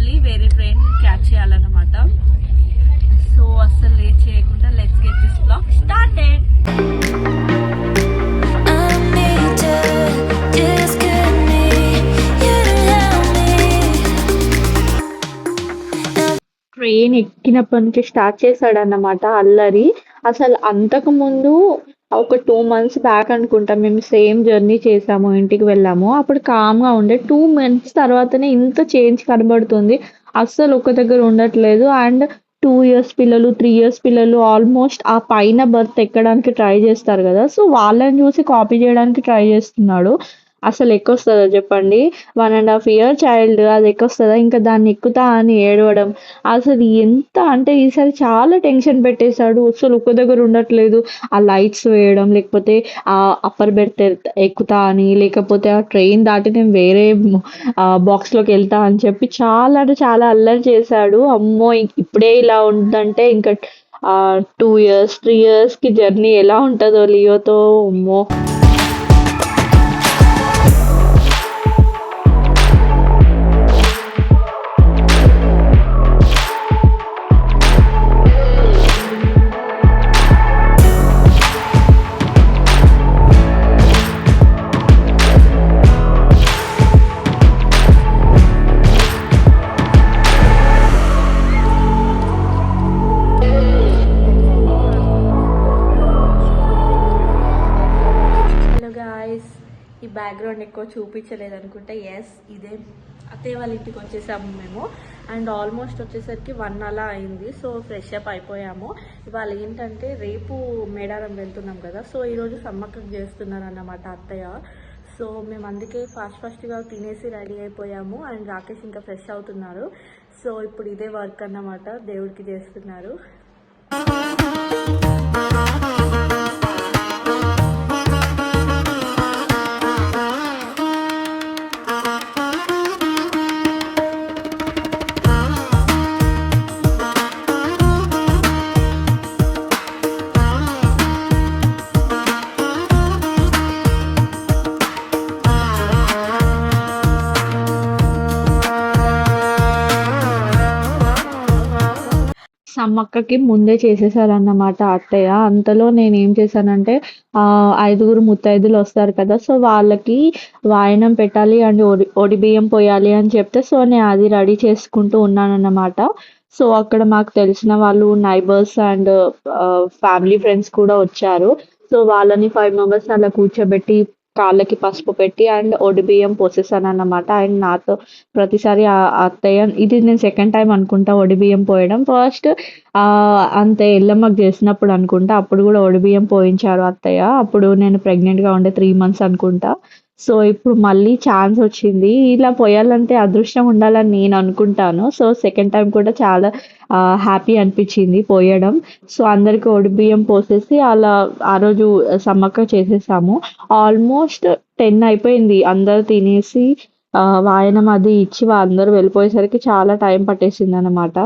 వెళ్ళి వేరే train catch చేయాలన్నమాట. సో అస్సలు లేట్ చేయకుండా let's get this blog started. Train ఎక్కినప్పటి నుంచి స్టార్ట్ చేశాడన్నమాట అల్లరి. అసలు అంతకు ముందు ఒక 2 months బ్యాక్ అనుకుంటా మేము సేమ్ జర్నీ చేసాము, ఇంటికి వెళ్ళాము. అప్పుడు కామ్గా ఉండే. 2 months తర్వాతనే ఇంత చేంజ్ కనబడుతుంది. అస్సలు ఒక దగ్గర ఉండట్లేదు. అండ్ 2 years పిల్లలు, 3 years పిల్లలు ఆల్మోస్ట్ ఆ పైన బర్త్ ఎక్కడానికి ట్రై చేస్తారు కదా, సో వాళ్ళని చూసి కాపీ చేయడానికి ట్రై చేస్తున్నాడు. అసలు ఎక్కొస్తుందా చెప్పండి? 1.5 year చైల్డ్ అది ఎక్కొస్తుందా? ఇంకా దాన్ని ఎక్కుతా అని ఏడవడం. అసలు ఎంత అంటే ఈసారి చాలా టెన్షన్ పెట్టేశాడు. అసలు ఒక్క దగ్గర ఉండట్లేదు. ఆ లైట్స్ వేయడం, లేకపోతే ఆ అప్పర్ బెర్త్ ఎక్కుతా అని, లేకపోతే ఆ ట్రైన్ దాటి నేను వేరే బాక్స్లోకి వెళ్తా అని చెప్పి చాలా అంటే చాలా అల్లరి చేశాడు. అమ్మో ఇప్పుడే ఇలా ఉందంటే ఇంకా 2 years 3 yearsకి జర్నీ ఎలా ఉంటుందో లియోతో. అమ్మో. ఈ బ్యాక్గ్రౌండ్ ఎక్కువ చూపించలేదు అనుకుంటా. ఎస్, ఇదే అత్తయ్య వాళ్ళ ఇంటికి వచ్చేసాము మేము. అండ్ ఆల్మోస్ట్ వచ్చేసరికి 1 అలా అయింది. సో ఫ్రెష్ అప్ అయిపోయాము. ఇవాళ ఏంటంటే రేపు మేడారం వెళ్తున్నాం కదా, సో ఈరోజు సమ్మక్కకు చేస్తున్నారు అన్నమాట అత్తయ్య. సో మేము అందుకే ఫాస్ట్గా తినేసి రెడీ అయిపోయాము. అండ్ రాకేష్ ఇంకా ఫ్రెష్ అవుతున్నారు. సో ఇప్పుడు ఇదే వర్క్ అన్నమాట, దేవుడికి చేస్తున్నారు. సమ్మక్కకి ముందే చేసేసారన్నమాట అత్తయ్య. అంతలో నేనేం చేశానంటే 5 ముత్తైదులు వస్తారు కదా, సో వాళ్ళకి వాయనం పెట్టాలి అండ్ ఒడి బియ్యం పోయాలి అని చెప్తే, సో నేను అది రెడీ చేసుకుంటూ ఉన్నానన్నమాట. సో అక్కడ మాకు తెలిసిన వాళ్ళు నైబర్స్ అండ్ ఫ్యామిలీ ఫ్రెండ్స్ కూడా వచ్చారు. సో వాళ్ళని 5 members అలా కూర్చోబెట్టి కాళ్ళకి పసుపు పెట్టి అండ్ ఒడి బియ్యం పోసేసానన్నమాట. అండ్ నాతో ప్రతిసారి అత్తయ్య, ఇది నేను సెకండ్ టైం అనుకుంటా ఒడి బియ్యం పోయడం. ఫస్ట్ అంతే ఎల్లమ్మకి చేసినప్పుడు అనుకుంటా, అప్పుడు కూడా ఒడి బియ్యం పోయించారు అత్తయ్య. అప్పుడు నేను ప్రెగ్నెంట్గా ఉండే 3 months అనుకుంటా. సో ఇప్పుడు మళ్ళీ ఛాన్స్ వచ్చింది. ఇలా పోయాలంటే అదృష్టం ఉండాలని నేను అనుకుంటాను. సో సెకండ్ టైం కూడా చాలా హ్యాపీ అనిపించింది పోయడం. సో అందరికి ఒడి బియ్యం పోసేసి అలా ఆ రోజు సమ్మక్క చేసేసాము. ఆల్మోస్ట్ 10 అయిపోయింది. అందరు తినేసి వాయనం అది ఇచ్చి అందరూ వెళ్ళిపోయేసరికి చాలా టైం పట్టేసింది అన్నమాట.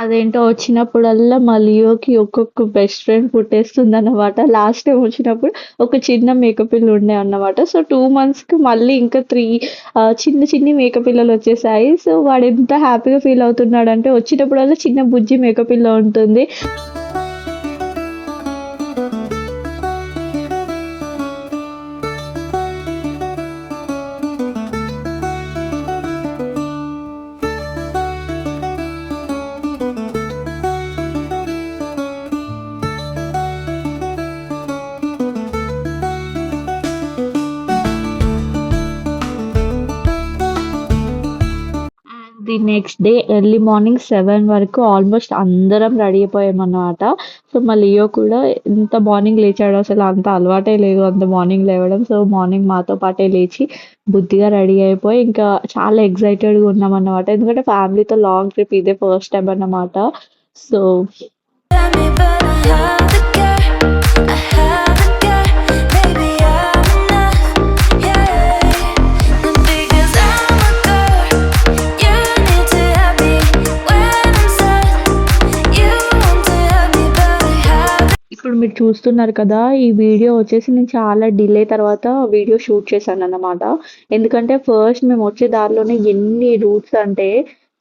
అదేంటో వచ్చినప్పుడల్లా మా లియోకి ఒక్కొక్క బెస్ట్ ఫ్రెండ్ పుట్టేస్తుందన్నమాట. లాస్ట్ టైమ్ వచ్చినప్పుడు ఒక చిన్న మేకపిల్ల ఉండే అన్నమాట. సో, 2 మంత్స్‌కి మళ్ళీ ఇంకా 3 చిన్ని చిన్ని మేకపిల్లలొచ్చేసాయి. సో, వాడెంత హ్యాపీగా ఫీల్ అవుతున్నాడంటే వచ్చినప్పుడల్లా చిన్న బుజ్జి మేకపిల్ల ఉంటుంది. The next day early morning 7 వరకు ఆల్మోస్ట్ అందరం రెడీ అయిపోయామన్నమాట. సో, మా లియో కూడా ఎంత మార్నింగ్ లేచాడో అసలు అంత అలవాటే లేదు అంత మార్నింగ్ లేవడం. సో, మార్నింగ్ మాతో పాటే లేచి బుద్ధిగా రెడీ అయిపోయి ఇంకా చాలా ఎక్సైటెడ్‌గా ఉన్నామన్నమాట. ఎందుకంటే ఫ్యామిలీతో లాంగ్ ట్రిప్ ఇదే ఫస్ట్ టైమ్ అన్నమాట. సో ఇప్పుడు మీరు చూస్తున్నారు కదా! ఈ వీడియో వచ్చేసి నేను చాలా డిలే తర్వాత వీడియో షూట్ చేశానన్నమాట. ఎందుకంటే ఫస్ట్ మేమొచ్చే దారిలోనే ఎన్ని రూట్స్ అంటే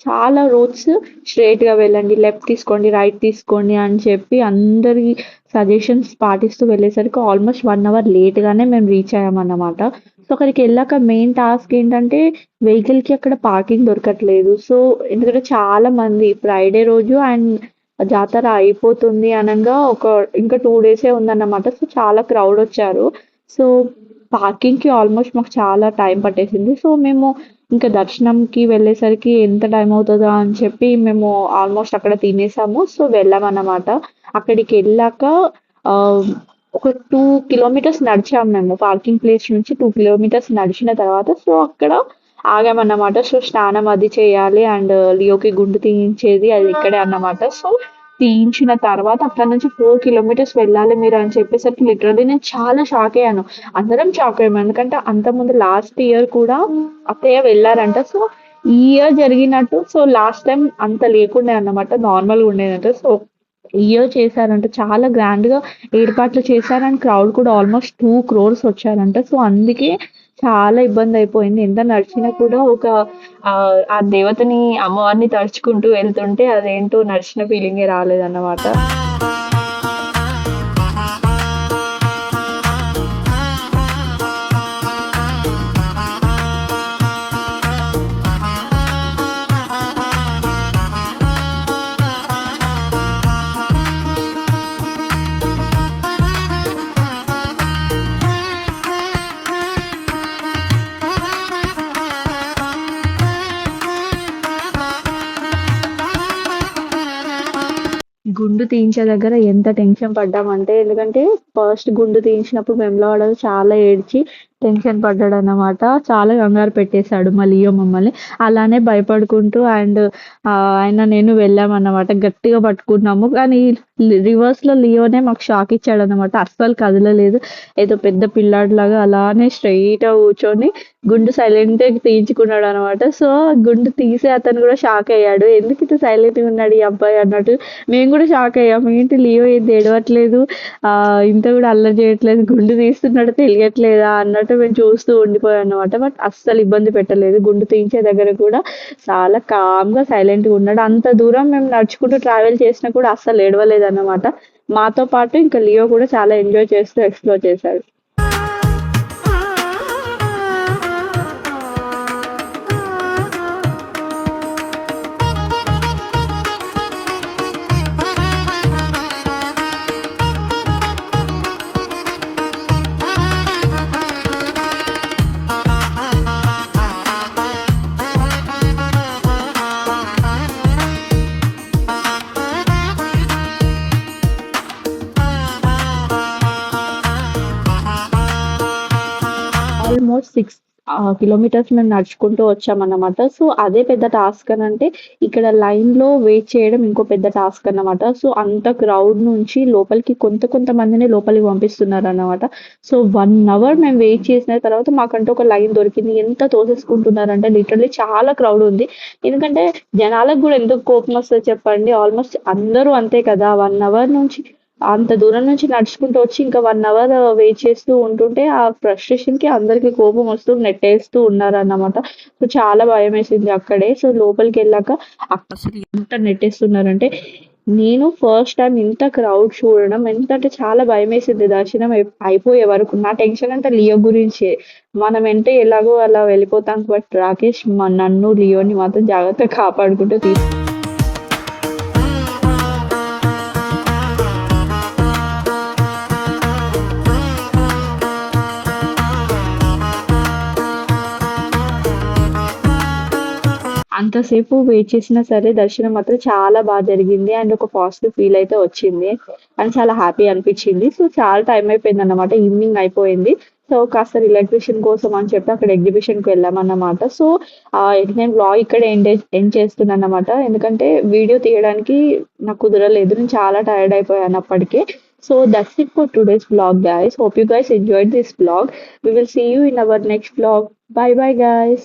చాలా రూట్స్ స్ట్రెయిట్‌గా వెళ్ళండి, లెఫ్ట్ తీసుకోండి, రైట్ తీసుకోండి అని చెప్పి అందరి సజెషన్స్ పాటిస్తూ వెళ్ళేసరికి ఆల్మోస్ట్ 1 అవర్ లేట్‌గానే మేము రీచ్ అయ్యామన్నమాట. సో, అక్కడికెళ్ళాక మెయిన్ టాస్క్ ఏంటంటే వెహికల్‌కి అక్కడ పార్కింగ్ దొరకట్లేదు. సో, ఎందుకంటే చాలా మంది ఫ్రైడే రోజు అండ్ జాతర అయిపోతుంది అనంగా ఇంకా 2 డేసే ఉందన్నమాట. సో, చాలా క్రౌడొచ్చారు. సో, పార్కింగ్‌కి ఆల్మోస్ట్ మాకు చాలా టైం పట్టేసింది. సో, మేము ఇంకా దర్శనంకి వెళ్ళేసరికి ఎంత టైం అవుతదా అని చెప్పి మేము ఆల్మోస్ట్ అక్కడ తినేసాము. సో, వెళ్ళామన్నమాట. అక్కడికెళ్ళాక ఆహ్, ఒక 2 కిలోమీటర్స్ నడిచాము మేము. పార్కింగ్ ప్లేస్ నుంచి 2 కిలోమీటర్స్ నడిచిన తర్వాత సో, అక్కడ ఆగామన్నమాట. సో, స్నానం అది చేయాలి అండ్ లియోకి గుండు తీయించేది అది ఇక్కడే అన్నమాట. సో, తీయించిన తర్వాత అక్కడి నుంచి 4 కిలోమీటర్స్ వెళ్ళాలి మీరు అని చెప్పేసరికి లిటరల్లీ నేను చాలా షాక్ అయ్యాను. అందరం షాక్ అయ్యాము. ఎందుకంటే అంతకుముందు లాస్ట్ ఇయర్ కూడా అత్తయ్య వెళ్లారంట. సో, ఈ ఇయర్ జరిగినట్టు సో, లాస్ట్ టైమ్ అంత లేకుండే అన్నమాట. నార్మల్‌గా ఉండేదంట. సో, ఈ ఇయర్ చేశారంట. చాలా గ్రాండ్‌గా ఏర్పాట్లు చేశారు అండ్ క్రౌడ్ కూడా ఆల్మోస్ట్ 2 క్రోర్స్ వచ్చారంట. సో, అందుకే చాలా ఇబ్బందయిపోయింది. ఎంత నడిచినా కూడా ఆ దేవతని, అమ్మవారిని తలుచుకుంటూ వెళ్తుంటే అదేంటో నడిచిన ఫీలింగే రాలేదన్నమాట. గుండు తీయించే దగ్గర ఎంత టెన్షన్ పడ్డామంటే, ఎందుకంటే ఫస్ట్ గుండు తీయించినప్పుడు వేములవాడలో చాలా ఏడ్చి టెన్షన్ పడ్డాడన్నమాట. చాలా కంగారు పెట్టేశాడు మా లియో మమ్మల్ని. అలానే భయపడుకుంటూ అండ్ ఆయన నేను వెళ్ళామన్నమాట. గట్టిగా పట్టుకున్నాము. కానీ రివర్స్‌లో లియోనే మాకు షాక్ ఇచ్చాడన్నమాట. అస్సలు కదలలేదు. ఏదో పెద్ద పిల్లాడిలాగా అలానే స్ట్రెయిట్‌గా కూర్చొని గుండు సైలెంట్‌గా తీయించుకున్నాడన్నమాట. సో, గుండు తీసే అతను కూడా షాక్ అయ్యాడు. ఎందుకింత సైలెంట్‌గా ఉన్నాడు ఈ అబ్బాయి అన్నట్టు. మేము కూడా షాక్ అయ్యాము. ఏంటి లియో ఏంది ఏడవట్లేదు, ఇంత కూడా అల్లరి చేయట్లేదు, గుండు తీస్తున్నాడు తెలియట్లేదా అన్నట్టు మేము చూస్తూ ఉండిపోయామన్నమాట. బట్ అస్సలు ఇబ్బంది పెట్టలేదు. గుండు తీయించే దగ్గర కూడా చాలా కామ్‌గా, సైలెంట్‌గా ఉన్నాడు. అంత దూరం మేము నడుచుకుంటూ ట్రావెల్ చేసినా కూడా అస్సలు ఏడవలేదన్నమాట. మాతో పాటు ఇంకా లియో కూడా చాలా ఎంజాయ్ చేస్తూ ఎక్స్‌ప్లోర్ చేశాడు. ఆల్మోస్ట్ 6 కిలోమీటర్స్ మేము నడుచుకుంటూ వచ్చామన్నమాట. సో, అదే పెద్ద టాస్క్ అనంటే, ఇక్కడ లైన్‌లో వెయిట్ చేయడం ఇంకో పెద్ద టాస్క్ అన్నమాట. సో, అంత క్రౌడ్ నుంచి లోపలికి కొంతమందినే లోపలికి పంపిస్తున్నారన్నమాట. సో, 1 అవర్ మేము వెయిట్ చేసిన తర్వాత మాకంటూ ఒక లైన్ దొరికింది. ఎంత తోసేసుకుంటున్నారంటే లిటరల్లీ చాలా క్రౌడ్ ఉంది. ఎందుకంటే జనాలకు గూడా ఎందుకు కోపమొస్తది చెప్పండి. ఆల్‌మోస్ట్ అందరూ అంతే కదా! 1 అవర్ నుంచి అంత దూరం నుంచి నడుచుకుంటూ వచ్చి ఇంకా 1 అవర్ వెయిట్ చేస్తూ ఉంటుంటే, ఆ ఫ్రస్ట్రేషన్‌కి అందరికి కోపం వస్తూ నెట్టేస్తూ ఉన్నారన్నమాట. సో, చాలా భయమేసింది అక్కడే. సో, లోపలికెళ్ళాక అసలు ఎంత నెట్టేస్తున్నారంటే, నేను ఫస్ట్ టైమ్ ఇంత క్రౌడ్ చూడడం ఎంత అంటే చాలా భయమేసింది దర్శనం అయిపోయే వరకు. నా టెన్షన్ అంతా లియో గురించే. మనం అంటే ఎలాగో అలా వెళ్ళిపోతాం. బట్ రాకేష్ నన్ను, లియోని మాత్రం జాగ్రత్తగా కాపాడుకుంటూ అంతసేపు వెయిట్ చేసినా సరే దర్శనం మాత్రం చాలా జరిగింది. అండ్ ఒక పాజిటివ్ ఫీల్ అయితే వచ్చింది. అండ్ చాలా హ్యాపీ అనిపిచ్చింది. సో, చాలా టైం అయిపోయిందన్నమాట. ఈవినింగ్ అయిపోయింది. సో, కాస్త రిలాక్సేషన్ కోసం అని చెప్పి అక్కడ ఎగ్జిబిషన్‌కి వెళ్ళామన్నమాట. సో, నేను వ్లాగ్ ఇక్కడే ఎండ్ చేస్తున్నానన్నమాట. ఎందుకంటే వీడియో తీయడానికి నాకు కుదరలేదు. నేను చాలా టైర్డ్ అయిపోయాను అప్పటికే. So, that's it for today's vlog guys. Hope you guys enjoyed this vlog. We will see you in our next vlog. Bye bye guys.